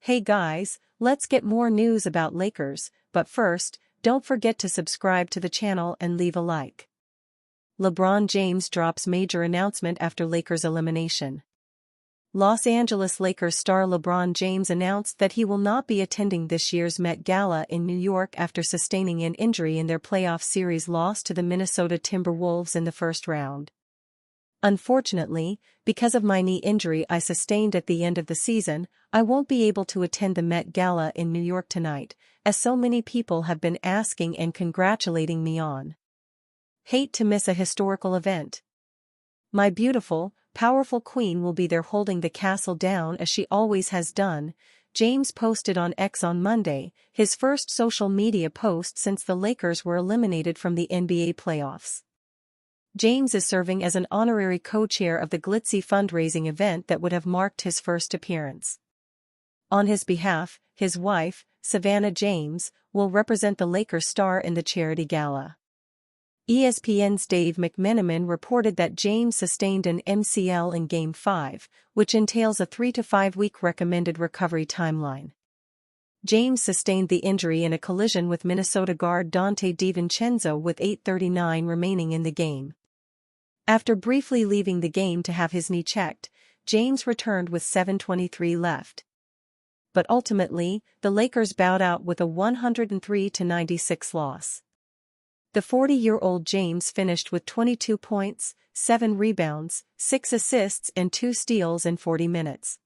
Hey guys, let's get more news about Lakers, but first, don't forget to subscribe to the channel and leave a like. LeBron James drops major announcement after Lakers elimination. Los Angeles Lakers star LeBron James announced that he will not be attending this year's Met Gala in New York after sustaining an injury in their playoff series loss to the Minnesota Timberwolves in the first round. Unfortunately, because of my knee injury I sustained at the end of the season, I won't be able to attend the Met Gala in New York tonight, as so many people have been asking and congratulating me on. Hate to miss a historical event. My beautiful, powerful queen will be there holding the castle down as she always has done, James posted on X on Monday, his first social media post since the Lakers were eliminated from the NBA playoffs. James is serving as an honorary co-chair of the glitzy fundraising event that would have marked his first appearance. On his behalf, his wife, Savannah James, will represent the Lakers star in the charity gala. ESPN's Dave McMenamin reported that James sustained an MCL in Game 5, which entails a 3 to 5 week recommended recovery timeline. James sustained the injury in a collision with Minnesota guard Donte DiVincenzo with 8:39 remaining in the game. After briefly leaving the game to have his knee checked, James returned with 7:23 left. But ultimately, the Lakers bowed out with a 103-96 loss. The 40-year-old James finished with 22 points, 7 rebounds, 6 assists and 2 steals in 40 minutes.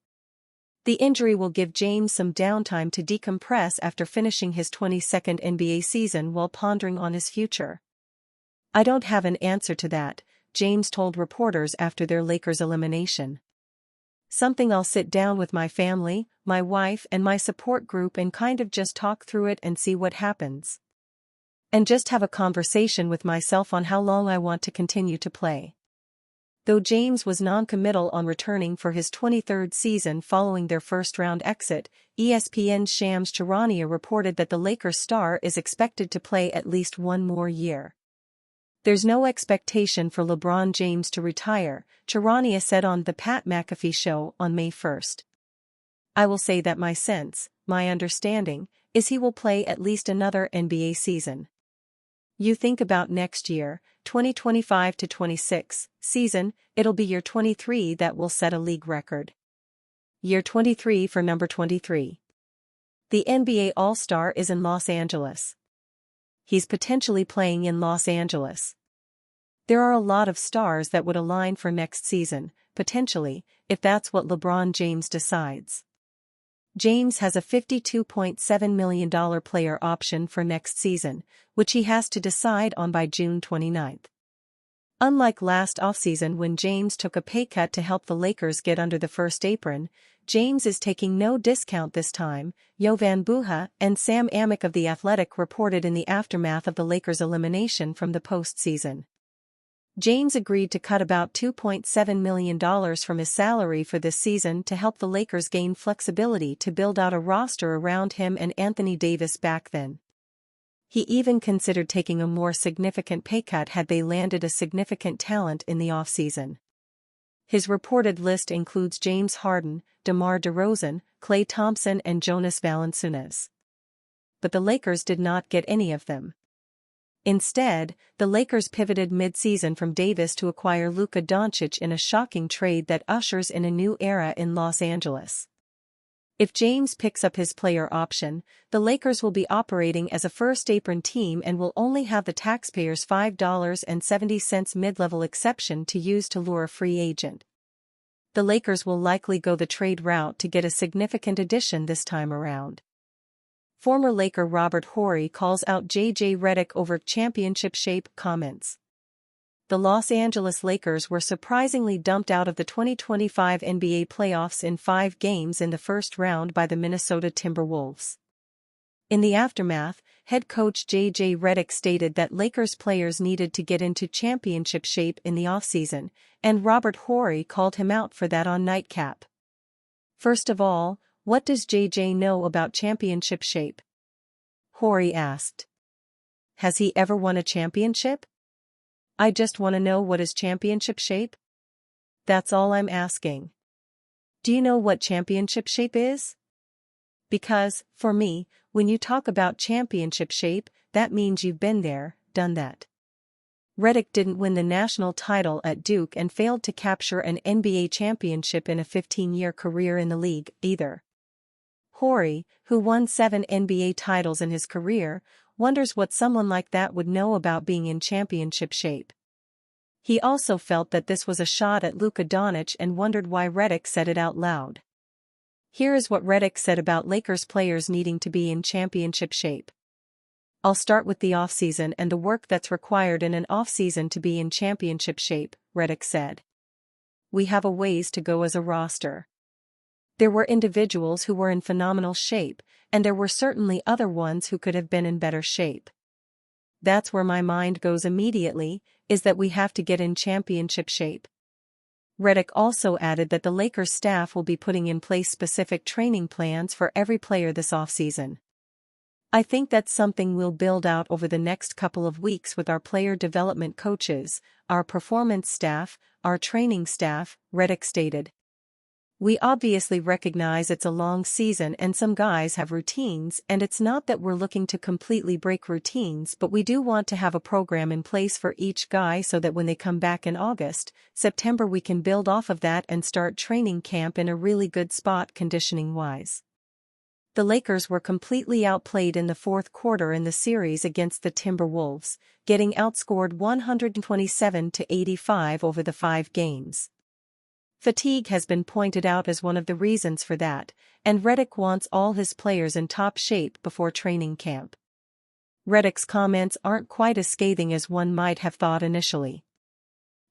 The injury will give James some downtime to decompress after finishing his 22nd NBA season while pondering on his future. I don't have an answer to that, James told reporters after their Lakers elimination. Something I'll sit down with my family, my wife and my support group and kind of just talk through it and see what happens. And just have a conversation with myself on how long I want to continue to play. Though James was non-committal on returning for his 23rd season following their first-round exit, ESPN's Shams Charania reported that the Lakers star is expected to play at least one more year. There's no expectation for LeBron James to retire, Charania said on The Pat McAfee Show on May 1st. I will say that my sense, my understanding, is he will play at least another NBA season. You think about next year, 2025-26 season, it'll be year 23 that will set a league record. Year 23 for number 23. The NBA All-Star is in Los Angeles. He's potentially playing in Los Angeles. There are a lot of stars that would align for next season, potentially, if that's what LeBron James decides. James has a $52.7 million player option for next season, which he has to decide on by June 29. Unlike last offseason when James took a pay cut to help the Lakers get under the first apron, James is taking no discount this time, Jovan Buha and Sam Amick of The Athletic reported in the aftermath of the Lakers' elimination from the postseason. James agreed to cut about $2.7 million from his salary for this season to help the Lakers gain flexibility to build out a roster around him and Anthony Davis back then. He even considered taking a more significant pay cut had they landed a significant talent in the offseason. His reported list includes James Harden, DeMar DeRozan, Klay Thompson and Jonas Valanciunas. But the Lakers did not get any of them. Instead, the Lakers pivoted mid-season from Davis to acquire Luka Doncic in a shocking trade that ushers in a new era in Los Angeles. If James picks up his player option, the Lakers will be operating as a first-apron team and will only have the taxpayers' $5.70 mid-level exception to use to lure a free agent. The Lakers will likely go the trade route to get a significant addition this time around. Former Laker Robert Horry calls out J.J. Redick over championship shape comments. The Los Angeles Lakers were surprisingly dumped out of the 2025 NBA playoffs in 5 games in the first round by the Minnesota Timberwolves. In the aftermath, head coach J.J. Redick stated that Lakers players needed to get into championship shape in the offseason, and Robert Horry called him out for that on Nightcap. First of all, what does J.J. know about championship shape? Horry asked. Has he ever won a championship? I just want to know what is championship shape? That's all I'm asking. Do you know what championship shape is? Because, for me, when you talk about championship shape, that means you've been there, done that. Redick didn't win the national title at Duke and failed to capture an NBA championship in a 15-year career in the league, either. Horry, who won 7 NBA titles in his career, wonders what someone like that would know about being in championship shape. He also felt that this was a shot at Luka Doncic and wondered why Redick said it out loud. Here is what Redick said about Lakers players needing to be in championship shape. "I'll start with the offseason and the work that's required in an offseason to be in championship shape," Redick said. "We have a ways to go as a roster. There were individuals who were in phenomenal shape, and there were certainly other ones who could have been in better shape. That's where my mind goes immediately, is that we have to get in championship shape." Redick also added that the Lakers staff will be putting in place specific training plans for every player this offseason. "I think that's something we'll build out over the next couple of weeks with our player development coaches, our performance staff, our training staff," Redick stated. "We obviously recognize it's a long season and some guys have routines, and it's not that we're looking to completely break routines, but we do want to have a program in place for each guy so that when they come back in August, September, we can build off of that and start training camp in a really good spot conditioning-wise." The Lakers were completely outplayed in the fourth quarter in the series against the Timberwolves, getting outscored 127-85 over the 5 games. Fatigue has been pointed out as one of the reasons for that, and Redick wants all his players in top shape before training camp. Redick's comments aren't quite as scathing as one might have thought initially.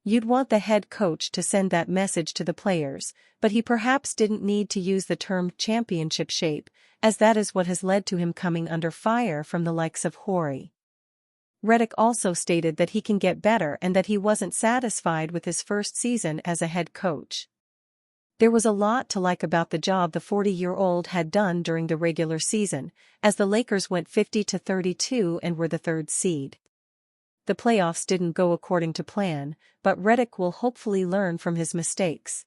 You'd want the head coach to send that message to the players, but he perhaps didn't need to use the term championship shape, as that is what has led to him coming under fire from the likes of Horry. Redick also stated that he can get better and that he wasn't satisfied with his first season as a head coach. There was a lot to like about the job the 40-year-old had done during the regular season, as the Lakers went 50-32 and were the 3rd seed. The playoffs didn't go according to plan, but Redick will hopefully learn from his mistakes.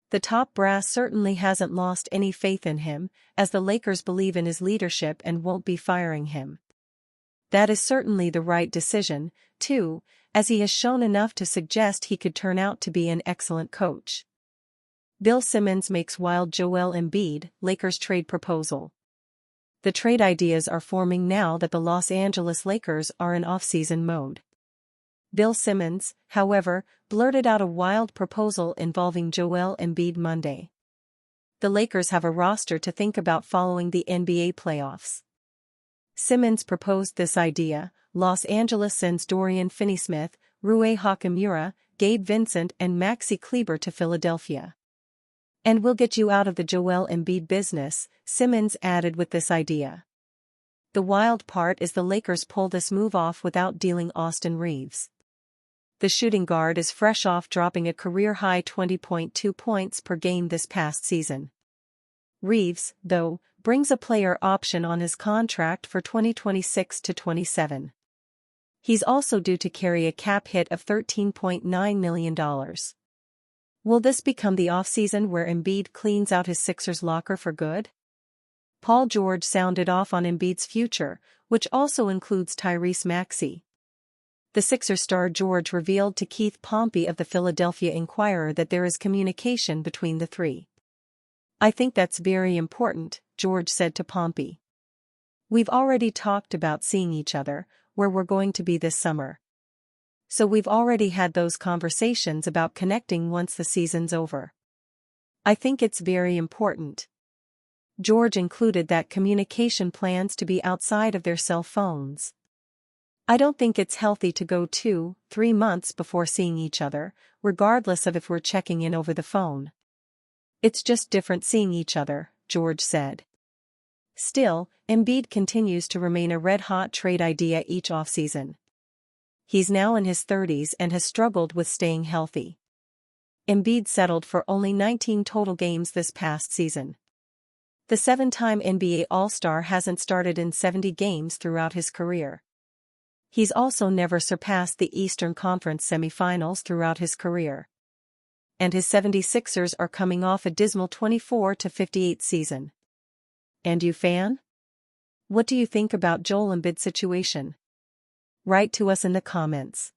The top brass certainly hasn't lost any faith in him, as the Lakers believe in his leadership and won't be firing him. That is certainly the right decision, too, as he has shown enough to suggest he could turn out to be an excellent coach. Bill Simmons makes wild Joel Embiid, Lakers trade proposal. The trade ideas are forming now that the Los Angeles Lakers are in off-season mode. Bill Simmons, however, blurted out a wild proposal involving Joel Embiid Monday. The Lakers have a roster to think about following the NBA playoffs. Simmons proposed this idea: Los Angeles sends Dorian Finney-Smith, Rui Hachimura, Gabe Vincent and Maxi Kleber to Philadelphia. "And we'll get you out of the Joel Embiid business," Simmons added with this idea. The wild part is the Lakers pull this move off without dealing Austin Reeves. The shooting guard is fresh off dropping a career-high 20.2 points per game this past season. Reeves, though, brings a player option on his contract for 2026-27. He's also due to carry a cap hit of $13.9 million. Will this become the offseason where Embiid cleans out his Sixers locker for good? Paul George sounded off on Embiid's future, which also includes Tyrese Maxey. The Sixers star George revealed to Keith Pompey of the Philadelphia Inquirer that there is communication between the three. "I think that's very important," George said to Pompey. "We've already talked about seeing each other, where we're going to be this summer. So we've already had those conversations about connecting once the season's over. I think it's very important." George included that communication plans to be outside of their cell phones. "I don't think it's healthy to go 2-3 months before seeing each other, regardless of if we're checking in over the phone. It's just different seeing each other," George said. Still, Embiid continues to remain a red-hot trade idea each offseason. He's now in his 30s and has struggled with staying healthy. Embiid settled for only 19 total games this past season. The 7-time NBA All-Star hasn't started in 70 games throughout his career. He's also never surpassed the Eastern Conference semifinals throughout his career. And his 76ers are coming off a dismal 24-58 season. And you fan? What do you think about Joel Embid situation? Write to us in the comments.